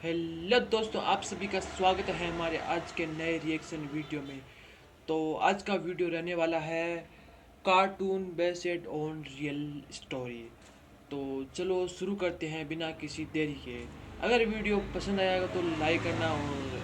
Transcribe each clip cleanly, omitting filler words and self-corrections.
Hello दोस्तों, आप सभी का स्वागत है हमारे आज के नए रिएक्शन वीडियो में। तो आज का वीडियो रहने वाला है cartoon based on real story. तो चलो शुरू करते हैं बिना किसी देरी के। अगर वीडियो पसंद आएगा तो लाइक करना और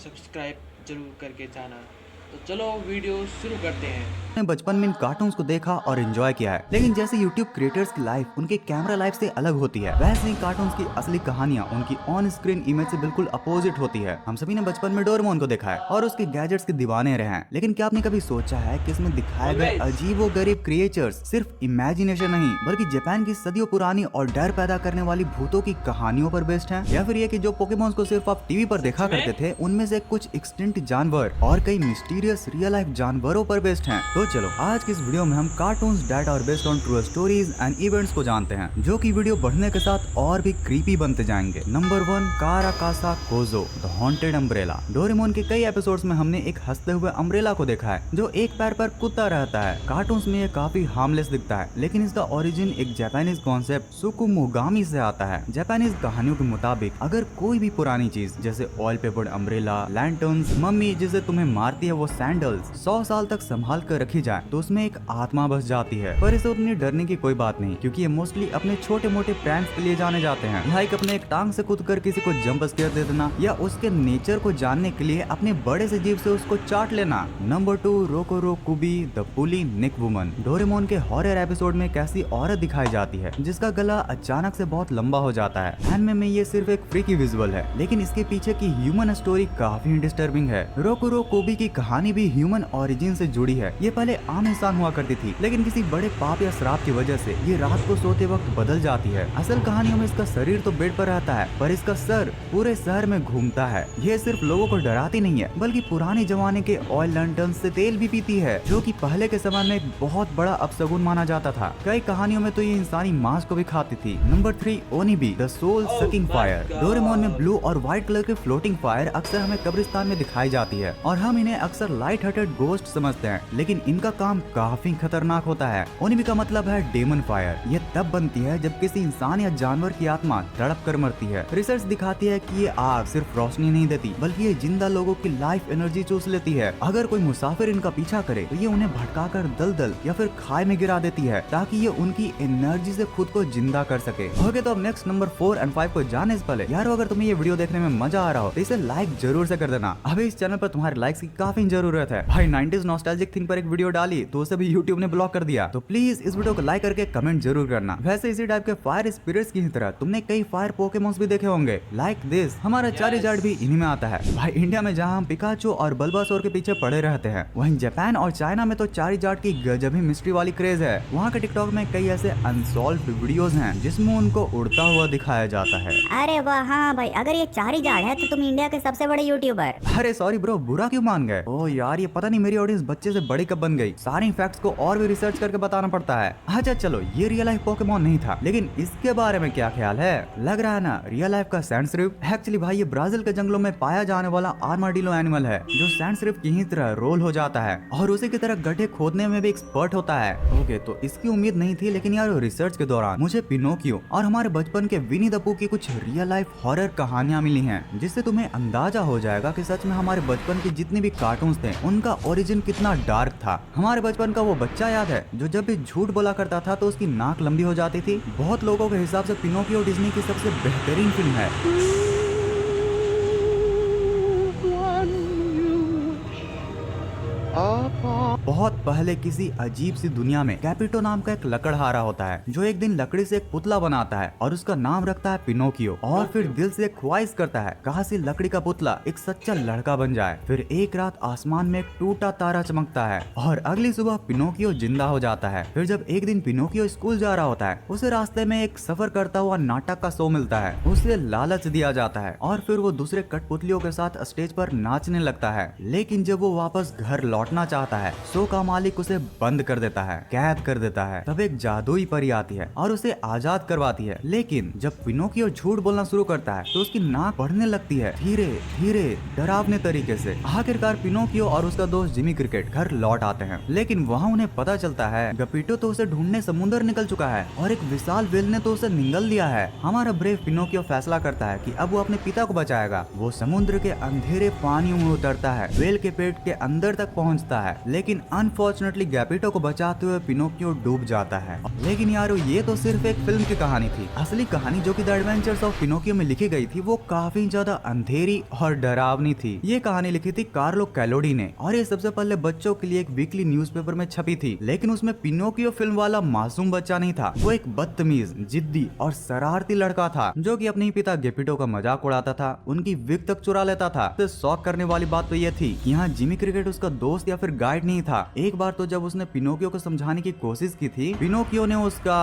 सब्सक्राइब जरूर करके जाना। तो चलो वीडियो शुरू करते हैं। ने बचपन में इन कार्टून्स को देखा और एंजॉय किया है, लेकिन जैसे यूट्यूब क्रिएटर्स की लाइफ उनके कैमरा लाइफ से अलग होती है, वैसे ही कार्टून्स की असली कहानियां उनकी ऑन स्क्रीन इमेज से बिल्कुल अपोजिट होती है। हम सभी ने बचपन में डोरेमोन को देखा है और उसके गैजेट्स के दीवाने रहे हैं, लेकिन क्या आपने कभी सोचा है कि इसमें दिखाए गए अजीबो गरीब क्रिएचर्स सिर्फ इमेजिनेशन नहीं बल्कि जापान की सदियों पुरानी और डर पैदा करने वाली भूतों की कहानियों पर बेस्ड है? या फिर ये कि जो पोकेमॉन्स को सिर्फ आप टीवी पर देखा करते थे उनमें से कुछ एक्सटिंक्ट जानवर और कई मिस्टीरियस रियल लाइफ जानवरों पर बेस्ड हैं? तो चलो आज की इस वीडियो में हम cartoons that are based on true stories and events को जानते हैं, जो कि वीडियो बढ़ने के साथ और भी क्रीपी बनते जाएंगे। Number 1, Karakasa Kozo the haunted umbrella. Doraemon के कई एपिसोड्स में हमने एक हंसते हुए अम्ब्रेला को देखा है जो एक पैर पर कूदता रहता है। कार्टून्स में ये काफी हार्मलेस दिखता है, लेकिन इसका ओरिजिन एक जापानीज कॉन्सेप्ट सुकुमोगामी से आता है। जापानीज कहानियों के मुताबिक अगर कोई भी पुरानी चीज जैसे oil peppered umbrella, lanterns, mummy जिसे तुम्हें मारती है वो सैंडल्स 100 साल तक संभाल कर रखी जाए तो उसमें एक आत्मा बस जाती है। पर इसे उतनी डरने की कोई बात नहीं, क्योंकि ये मोस्टली अपने छोटे मोटे प्रैंक्स के लिए जाने जाते हैं, लाइक अपने एक टांग से कूदकर किसी को जंप स्केयर दे देना या उसके नेचर को जानने के लिए अपने बड़े से जीभ से उसको चाट लेना। Number 2, Rokurokubi the pulley neck woman. Doraemon के हॉरर एपिसोड में एक ऐसी औरत दिखाई जाती है जिसका गला अचानक से बहुत लंबा हो जाता है। एनिमे में ये सिर्फ एक फ्रीकी विजुअल है, लेकिन इसके पीछे की ह्यूमन स्टोरी काफी डिस्टर्बिंग है। रोकोरो कुबी की कहानी भी ह्यूमन ओरिजिन से जुड़ी है। ये पहले आम इंसान हुआ करती थी, लेकिन किसी बड़े पाप या श्राप की वजह से ये रात को सोते वक्त बदल जाती है। असल कहानियों में इसका शरीर तो बेड पर रहता है, पर इसका सर पूरे शहर में घूमता है। ये सिर्फ लोगों को डराती नहीं है, बल्कि पुराने जमाने के ऑयल लैंटर्न से तेल भी पीती है, जो कि पहले के समय में एक बहुत बड़ा अपशगुन माना जाता था। कई कहानियों में तो ये इंसानी मांस को भी खाती थी। Number 3, Onibi the soul sucking fire. Doraemon में ब्लू और व्हाइट कलर की फ्लोटिंग फायर अक्सर हमें कब्रिस्तान में दिखाई जाती है और हम इन्हें अक्सर लाइट हार्टेड गोस्ट समझते हैं, लेकिन इनका काम काफी खतरनाक होता है। ओनिबी का मतलब है डेमन फायर। ये तब बनती है जब किसी इंसान या जानवर की आत्मा तड़प कर मरती है। रिसर्च दिखाती है कि ये आग सिर्फ रोशनी नहीं देती, बल्कि ये जिंदा लोगों की लाइफ एनर्जी चूस लेती है। अगर कोई मुसाफिर इनका पीछा करे तो ये उन्हें भटकाकर दलदल या फिर खाई में गिरा देती है, ताकि ये उनकी एनर्जी से खुद को जिंदा कर सके। ओके, तो अब नेक्स्ट नंबर 4 और 5 को जाने से पहले यार, अगर तुम्हें ये वीडियो देखने में मजा आ रहा हो तो इसे लाइक जरूर से कर देना। अभी इस चैनल पर तुम्हारे लाइक्स की काफी जरूरत है। भाई 90s नॉस्टैल्जिक थिंग पर एक वीडियो डाली तो उसे भी यूट्यूब ने ब्लॉक कर दिया, तो प्लीज इस वीडियो को लाइक करके कमेंट जरूर करना। वैसे इसी टाइप के फायर स्पिरिट्स की तरह तुमने कई फायर पोकेमॉन्स भी देखे होंगे, लाइक दिस। हमारा चारिजार्ड भी इन्हीं में आता है। भाई इंडिया में जहाँ हम पिकाचू और बल्बासोर के पीछे पड़े रहते हैं, वहीं जापान और चाइना में तो चारिजार्ड की गजब ही मिस्ट्री वाली क्रेज है। वहाँ के टिकटॉक में कई ऐसे अनसॉल्व्ड वीडियोस हैं जिसमें उनको उड़ता हुआ दिखाया जाता है। अरे वाह, हाँ भाई, अगर ये चारिजार्ड है तो तुम इंडिया के सबसे बड़े यूट्यूबर। अरे सॉरी ब्रो, बुरा क्यों मान गए? ओ यार, ये पता नहीं मेरी ऑडियंस बच्चे से बड़ी कब बन गई। सारे फैक्ट्स को और भी रिसर्च करके बताना पड़ता है। अच्छा चलो, ये रियल लाइफ पोकेमॉन नहीं था, लेकिन इसके बारे में क्या ख्याल है? लग रहा है ना रियल लाइफ का सैंडस्रिफ। एक्चुअली भाई ये ब्राजील के जंगलों में पाया जाने वाला आर्माडिलो एनिमल है, जो सैंडस्रिफ की ही तरह रोल हो जाता है और उसी की तरह गड्ढे खोदने में भी एक्सपर्ट होता है। ओके, तो इसकी उम्मीद नहीं थी, लेकिन यार रिसर्च के दौरान मुझे पिनोकियो और हमारे बचपन के विनी द पू की कुछ रियल लाइफ हॉरर कहानियां मिली हैं, जिससे तुम्हें अंदाजा हो जाएगा कि सच में हमारे बचपन के जितने भी कार्टून्स थे उनका ओरिजिन कितना डार्क था। हमारे बचपन का वो बच्चा याद है जो जब भी झूठ बोला करता था तो उसकी नाक लंबी हो जाती थी? बहुत लोगों के हिसाब से पिनोकियो डिज्नी की सबसे बेहतरीन फिल्म है। बहुत पहले किसी अजीब सी दुनिया में कैपिटो नाम का एक लकड़हारा होता है, जो एक दिन लकड़ी से एक पुतला बनाता है और उसका नाम रखता है पिनोकियो, और फिर दिल से एक ख्वाहिश करता है कहां से लकड़ी का पुतला एक सच्चा लड़का बन जाए। फिर एक रात आसमान में एक टूटा तारा चमकता है और अगली सुबह पिनोकियो जिंदा हो जाता है। फिर जब एक दिन पिनोकियो स्कूल जा रहा होता है, उसे रास्ते में एक सफर करता हुआ नाटक का शो मिलता है। उसे लालच दिया जाता है और फिर वो दूसरे कठपुतलियों के साथ स्टेज पर नाचने लगता है। लेकिन जब वो वापस घर लौटना चाहता है, शो का मालिक उसे बंद कर देता है, कैद कर देता है। तब एक जादुई परी आती है और उसे आजाद करवाती है। लेकिन जब पिनोकियो झूठ बोलना शुरू करता है तो उसकी नाक बढ़ने लगती है, धीरे धीरे डरावने तरीके से। आखिरकार पिनोकियो और उसका दोस्त जिमी क्रिकेट घर लौट आते हैं, लेकिन वहाँ उन्हें पता चलता है गपीटो तो उसे ढूंढने समुद्र निकल चुका है और एक विशाल व्हेल ने तो उसे निगल लिया है। हमारा ब्रेव पिनोकियो फैसला करता है कि अब वो अपने पिता को बचाएगा। वो समुद्र के अंधेरे पानियों में उतरता है, व्हेल के पेट के अंदर तक पहुंचता है, लेकिन अनफॉर्चुनेटली गैपिटो को बचाते हुए पिनोकियो डूब जाता है। लेकिन यारो ये तो सिर्फ एक फिल्म की कहानी थी। असली कहानी जो कि द एडवेंचर्स ऑफ पिनोकियो में लिखी गई थी वो काफी ज्यादा अंधेरी और डरावनी थी। ये कहानी लिखी थी कार्लो कैलोडी ने और ये सबसे पहले बच्चों के लिए एक वीकली न्यूज़पेपर में छपी थी। लेकिन उसमें पिनोकियो फिल्म वाला मासूम बच्चा नहीं था, वो एक बदतमीज, जिद्दी और शरारती लड़का था जो कि अपने ही पिता गेपिटो का मजाक उड़ाता था, उनकी विग तक चुरा लेता था। तो शौक करने वाली बात तो ये थी कि यहाँ जिमी क्रिकेट उसका दोस्त या फिर गाइड नहीं था। एक बार तो जब उसने पिनोकियो को समझाने की कोशिश की थी, पिनोकियो ने उसका,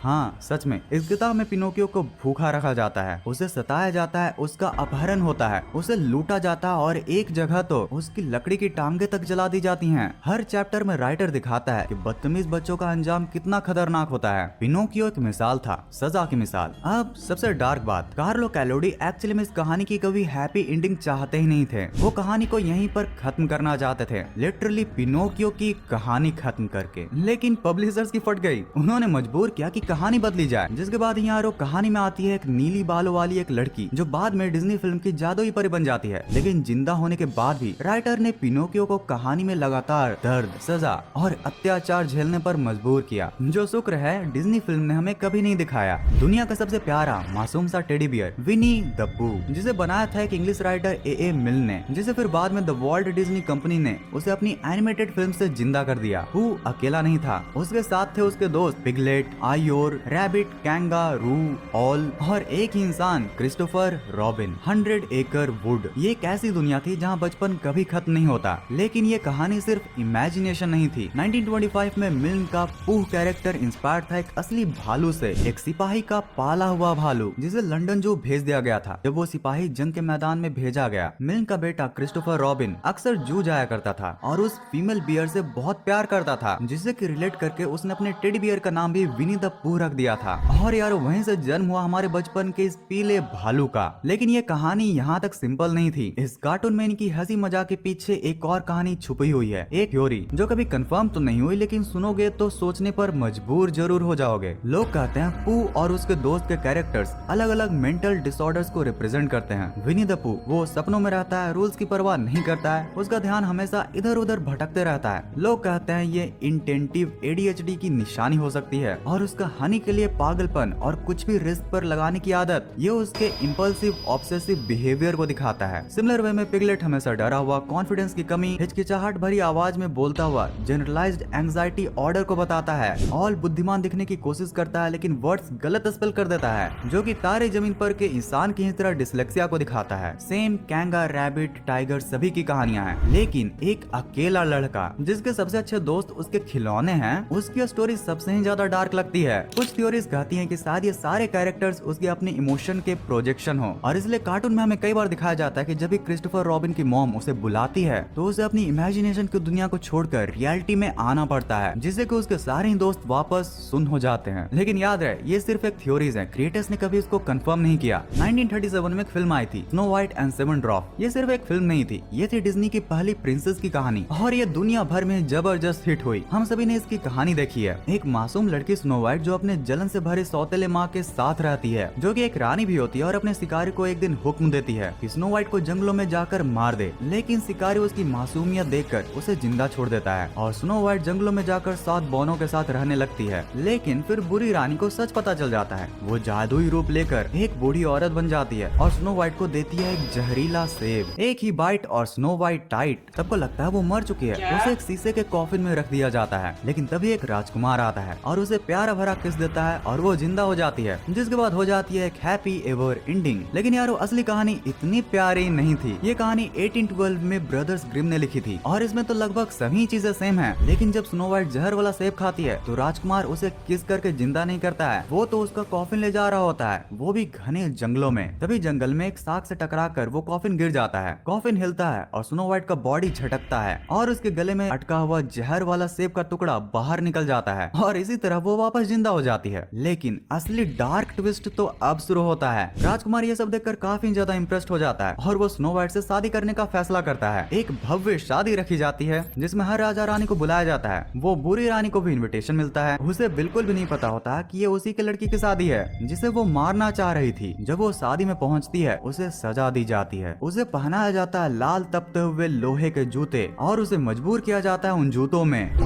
हाँ सच में इस किताब में पिनोकियो को भूखा रखा जाता है, उसे सताया जाता है, उसका अपहरण होता है, उसे लूटा जाता है और एक जगह तो उसकी लकड़ी की टांगे तक जला दी जाती हैं। हर चैप्टर में राइटर दिखाता है कि बदतमीज बच्चों का अंजाम कितना खतरनाक होता है। पिनोकियो एक मिसाल था, सजा की मिसाल। अब सबसे डार्क बात, कार्लो कैलोडी एक्चुअली में इस कहानी की कभी हैप्पी एंडिंग चाहते ही नहीं थे। वो कहानी को यहीं पर खत्म करना चाहते थे, लिटरली पिनोकियो की कहानी खत्म करके। लेकिन पब्लिशर्स की फट गई, उन्होंने मजबूर किया कि कहानी बदली जाए। जिसके बाद यहाँ कहानी में आती है एक नीली बालों वाली एक लड़की जो बाद में डिज्नी फिल्म की जादुई परी बन जाती है। लेकिन जिंदा होने के बाद भी राइटर ने पिनोकियो को कहानी में लगातार दर्द, सजा और अत्याचार झेलने पर मजबूर किया, जो शुक्र है डिज्नी फिल्म ने हमें कभी नहीं दिखाया। दुनिया का सबसे प्यारा मासूम सा टेडी बियर विनी द पू, जिसे बनाया था एक इंग्लिश राइटर ए मिल ने, जिसे फिर बाद में द वॉल्ट डिज्नी कंपनी ने उसे अपनी एनिमेटेड फिल्म से जिंदा कर दिया। पू अकेला नहीं था, उसके साथ थे उसके दोस्त पिगलेट, आयोर, रैबिट, कैंगारू, ऑल और एक ही इंसान क्रिस्टोफर रॉबिन। 100 एकड़ वुड। ये एक ऐसी दुनिया थी जहाँ बचपन कभी खत्म नहीं होता। लेकिन ये कहानी सिर्फ इमेजिनेशन नहीं थी। 1925 में मिल्न का पूह कैरेक्टर इंस्पायर था एक असली भालू से, एक सिपाही का पाला हुआ भालू जिसे लंदन जो भेज दिया गया था। जब वो सिपाही जंग के मैदान में भेजा गया, मिल्न का बेटा क्रिस्टोफर रॉबिन अक्सर जू जाया करता था और उस फीमेल बियर से बहुत प्यार करता था, जिससे कि रिलेट करके उसने अपने टेडी बियर का नाम भी विनी द पूह रख दिया था। और यार वहीं से जन्म हुआ हमारे बचपन के इस पीले भालू का। लेकिन ये कहानी यहाँ तक सिंपल नहीं थी। इस कार्टून में इनकी हंसी मजाक के पीछे एक और कहानी छुपी हुई है, एक थ्योरी जो कभी कंफर्म तो नहीं हुई, लेकिन सुनोगे तो सोचने पर मजबूर जरूर हो जाओगे। लोग कहते हैं पू और उसके दोस्त के कैरेक्टर्स अलग अलग मेंटल डिसऑर्डर्स को रिप्रेजेंट करते हैं। विनी द पू वो सपनों में रहता है, रूल्स की परवाह नहीं करता है, उसका ध्यान हमेशा इधर उधर भटकते रहता है। लोग कहते हैं ये इंटेंटिव ADHD की निशानी हो सकती है और उसका हनी के लिए पागलपन और कुछ भी रिस्क पर लगाने की आदत, ये उसके इम्पल्सिव ऑब्सेसिव बिहेवियर को दिखाता है। सिमिलर वे में पिगलेट हमेशा डरा हुआ, कॉन्फिडेंस की कमी, हिचकिचाहट भरी आवाज में बोलता हुआ जनरलाइज्ड एंजाइटी ऑर्डर को बताता है। ऑल बुद्धिमान दिखने की कोशिश करता है लेकिन वर्ड्स गलत स्पेल कर देता है, जो कि तारे जमीन पर के इंसान की ही तरह डिसलेक्सिया को दिखाता है। सेम कैंगा, रैबिट, टाइगर सभी की कहानियां हैं। लेकिन एक अकेला लड़का जिसके सबसे अच्छे दोस्त उसके खिलौने हैं, उसकी स्टोरी सबसे ही ज्यादा डार्क लगती है। कुछ थ्योरीज कहती हैं कि शायद ये सारे कैरेक्टर्स उसके अपने इमोशन के प्रोजेक्शन हो और इसलिए कार्टून में हमें कई बार दिखाया जाता है कि जब भी क्रिस्टोफर रॉबिन की मॉम उसे बुलाती है तो उसे अपनी इमेजिनेशन की दुनिया को छोड़कर रियलिटी में आना पड़ता है, जिससे कि उसके सारे ही दोस्त वापस सुन हो जाते हैं। लेकिन याद रहे ये सिर्फ एक थ्योरीज है, क्रिएटर्स ने कभी इसको कंफर्म नहीं किया। 1937 में एक फिल्म आई थी snow white and seven drop. ये सिर्फ एक फिल्म नहीं थी, ये थी डिज्नी की पहली प्रिंसेस की कहानी और ये दुनिया भर में जबरदस्त हिट हुई। हम सभी ने इसकी कहानी देखी है। एक मासूम लड़की स्नो वाइट जो अपने जलन से भरे सौतेले माँ के साथ रहती है, जो कि एक रानी भी होती है और अपने शिकारी को एक दिन हुक्म देती है कि स्नो वाइट को जंगलों में जाकर मार दे। लेकिन शिकारी उसकी मासूमियत देखकर उसे जिंदा छोड़ देता है और स्नो वाइट जंगलों में जाकर 7 बौनों के साथ रहने लगती है। लेकिन फिर बुरी रानी को सच पता चल जाता है, वो जादुई रूप लेकर एक बूढ़ी औरत बन जाती है और स्नो वाइट को देती है एक जहरीला सेब। एक ही बाइट और स्नो वाइट टाइट, सबको लगता है वो मर चुकी है। उसे एक शीशे के कॉफिन में रख दिया जाता है। लेकिन तभी एक राजकुमार आता है और उसे प्यारा भरा किस देता है और वो जिंदा हो जाती है, जिसके बाद हो जाती है एक हैप्पी एवर एंडिंग। लेकिन यारो असली कहानी इतनी प्यारी नहीं थी। ये कहानी 1812 में ब्रदर्स ग्रिम ने लिखी थी और इसमें तो लगभग सभी चीजें सेम है। लेकिन जब स्नो वाइट जहर वाला सेब खाती है तो राजकुमार उसे किस करके जिंदा नहीं करता है, वो तो उसका कॉफिन ले जा रहा होता है, वो भी घने जंगलों में। तभी जंगल में एक शाख से टकरा कर वो कॉफिन गिर जाता है, कॉफिन हिलता है और स्नो वाइट का बॉडी झटकता है और उसके गले में अटका हुआ जहर वाला सेब का टुकड़ा बाहर निकल जाता है और इसी तरह वो वापस जिंदा हो जाती है। लेकिन असली डार्क ट्विस्ट तो अब शुरू होता है। राजकुमार ये सब देखकर काफी ज्यादा इम्प्रेस्ड हो जाता है और वो स्नो वाइट से शादी करने का फैसला करता है। एक भव्य शादी रखी जाती है जिसमें हर राजा रानी को बुलाया जाता है। वो बुरी रानी को भी इन्विटेशन मिलता है। उसे बिल्कुल भी नहीं पता होता कि ये उसी के लड़की की शादी है जिसे वो मारना चाह रही थी। जब वो शादी में पहुंचती है उसे सजा दी जाती है। उसे पहनाया जाता है लाल तपते हुए लोहे के जूते और उसे मजबूर किया जाता है उन जूतों में।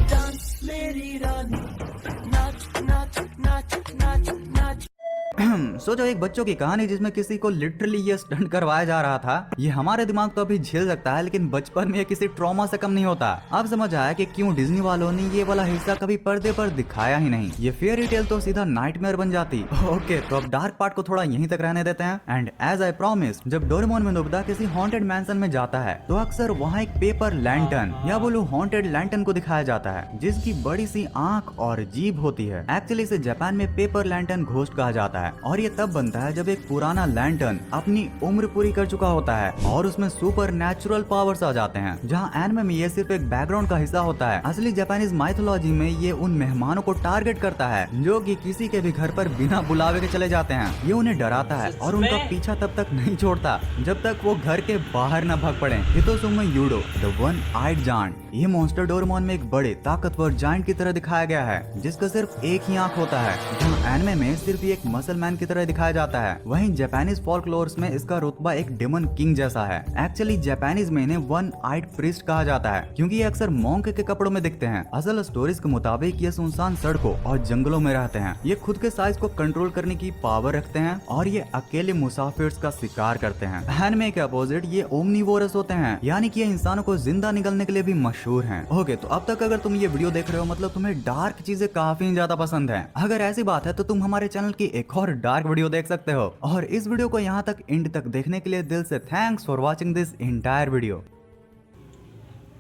सोचो एक बच्चों की कहानी जिसमें किसी को लिटरली ये स्टंट करवाया जा रहा था। ये हमारे दिमाग तो अभी झेल सकता है लेकिन बचपन में ये किसी ट्रॉमा से कम नहीं होता। अब समझ आया कि क्यों डिज्नी वालों ने ये वाला हिस्सा कभी पर्दे पर दिखाया ही नहीं। ये फेयरी टेल तो सीधा नाइटमेयर बन जाती। ओके, तो अब डार्क पार्ट को थोड़ा यहीं तक रहने देते हैं। एंड एज आई प्रॉमिस, जब डोरेमोन में नोबिता किसी हॉन्टेड मैंसन में जाता है तो अक्सर वहाँ एक पेपर लैंटर्न या बोलो हॉन्टेड लैंटर्न को दिखाया जाता है जिसकी बड़ी सी आंख और जीभ होती है। एक्चुअली इसे जापान में पेपर लैंटर्न घोस्ट कहा जाता है और ये तब बनता है जब एक पुराना लैंटर्न अपनी उम्र पूरी कर चुका होता है और उसमें सुपर नेचुरल पावर्स आ जाते हैं। जहाँ एनिमे में ये सिर्फ एक बैकग्राउंड का हिस्सा होता है, असली जापानीज माइथोलॉजी में ये उन मेहमानों को टारगेट करता है जो कि किसी के भी घर पर बिना बुलावे के चले जाते हैं। ये उन्हें डराता है और उनका पीछा तब तक नहीं छोड़ता जब तक वो घर के बाहर न भाग पड़े। हितोसुमे यूडो द वन आइड जायंट, ये मॉन्स्टर डोरेमोन में एक बड़े ताकतवर जायंट की तरह दिखाया गया है जिसका सिर्फ एक ही आंख होता है। जहाँ एनिमे में सिर्फ एक मसल मैन की तरह दिखाया जाता है, वहीं जापानीज फोल्कलोर्स में इसका रुतबा एक डेमन किंग जैसा है। एक्चुअली जापानीज में इन्हें वन आइड प्रीस्ट कहा जाता है क्योंकि ये अक्सर मॉन्क के कपड़ों में दिखते हैं। असल स्टोरीज के मुताबिक ये सुनसान सड़कों और जंगलों में रहते हैं। ये खुद के साइज को कंट्रोल करने की पावर रखते हैं और ये अकेले मुसाफिर का शिकार करते हैं। एनिमे के अपोजिट ये ओमनीवोरस होते हैं, यानी कि ये इंसानों को जिंदा निगलने के लिए भी मशहूर हैं। ओके, तो अब तक अगर तुम ये वीडियो देख रहे हो मतलब तुम्हें डार्क चीजें काफी ज्यादा पसंद है। अगर ऐसी बात है तो तुम हमारे चैनल की एक और डार्क वीडियो देख सकते हो। और इस वीडियो को यहाँ तक एंड तक देखने के लिए दिल से thanks for watching this entire video.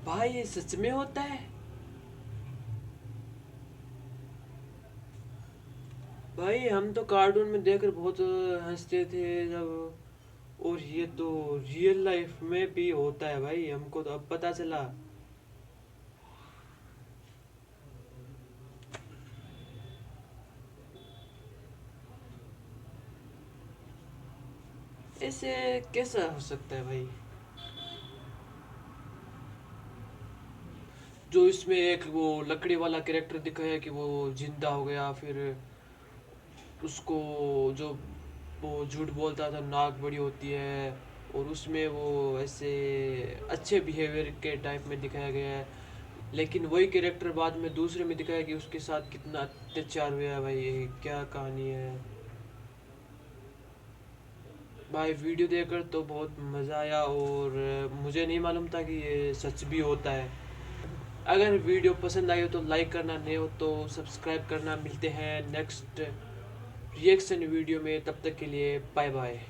भाई ये सच में होता है? भाई हम तो कार्टून में देखकर बहुत हंसते थे जब, और ये तो रियल लाइफ में भी होता है भाई, हमको तो अब पता चला। ऐसे कैसा हो सकता है भाई? जो इसमें एक वो लकड़ी वाला कैरेक्टर दिखाया कि वो जिंदा हो गया, फिर उसको जो वो झूठ बोलता था नाक बड़ी होती है, और उसमें वो ऐसे अच्छे बिहेवियर के टाइप में दिखाया गया है। लेकिन वही कैरेक्टर बाद में दूसरे में दिखाया कि उसके साथ कितना अत्याचार हुआ है। भाई ये क्या कहानी है भाई? वीडियो देखकर तो बहुत मज़ा आया और मुझे नहीं मालूम था कि ये सच भी होता है। अगर वीडियो पसंद आई हो तो लाइक करना, नहीं हो तो सब्सक्राइब करना। मिलते हैं नेक्स्ट रिएक्शन वीडियो में, तब तक के लिए बाय बाय।